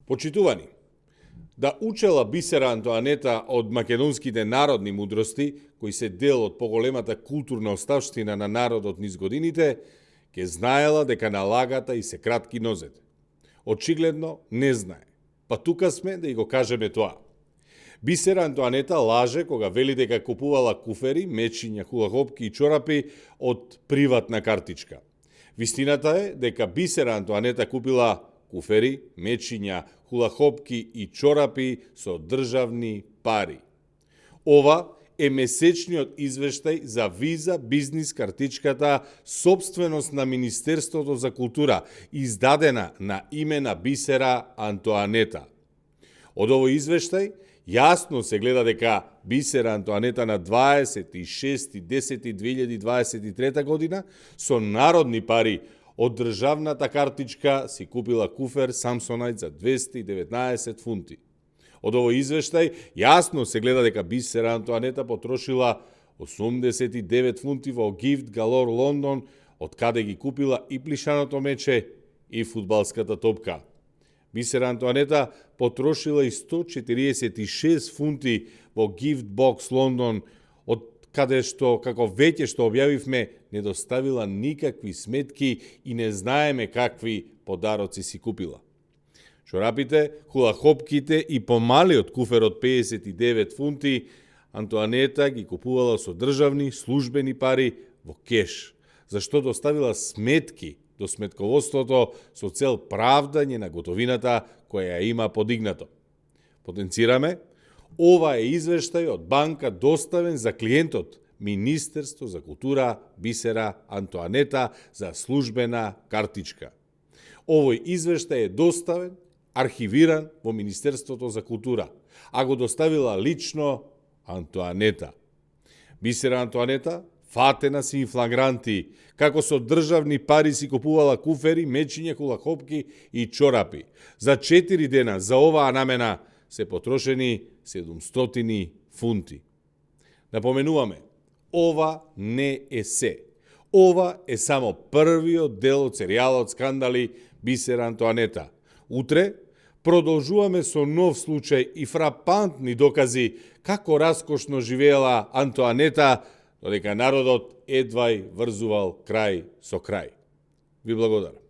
Почитувани, да учела Бисера Антоанета од македонските народни мудрости, кои се дел од поголемата културна оставштина на народот низ годините, ќе знаела дека налагата и се кратки нозете. Очигледно не знае, па тука сме да и го кажеме тоа. Бисера Антоанета лаже кога вели дека купувала куфери, мечиња, хулахопки и чорапи од приватна картичка. Вистината е дека Бисера Антоанета купила куфери, мечиња, хулахопки и чорапи со државни пари. Ова е месечниот извештај за виза бизнис картичката собственост на Министерството за култура, издадена на име на Бисера Антоанета. Од овој извештај јасно се гледа дека Бисера Антоанета на 26.10.2023 година со народни пари од државната картичка си купила куфер Samsonite за 219 фунти. Од овој извештај јасно се гледа дека Бисера Антоанета потрошила 89 фунти во Gift Galore Лондон, од каде ги купила и плишаното мече и фудбалската топка. Бисера Антоанета потрошила и 146 фунти во Gift Box Лондон, од каде што, како веќе што објавивме, не доставила никакви сметки и не знаеме какви подароци си купила. Чорапите, хулахопките и помалиот куфер од 59 фунти Антоанета ги купувала со државни, службени пари во кеш, зашто доставила сметки до сметководството со цел правдање на готовината која ја има подигнато. Потенцираме, ова е извештај од банка доставен за клиентот Министерство за култура Бисера Антоанета за службена картичка. Овој извештај е доставен, архивиран во Министерството за култура, а го доставила лично Антоанета. Бисера Антоанета фатена си инфлагранти, како со државни пари си купувала куфери, мечиња, хулахопки и чорапи. За 4 дена за оваа намена се потрошени 700 фунти. Напоменуваме, ова не е се. Ова е само првиот дел од серијалот скандали Бисера Антоанета. Утре продолжуваме со нов случај и фрапантни докази како раскошно живеела Антоанета, додека народот едвај врзувал крај со крај. Ви благодарам.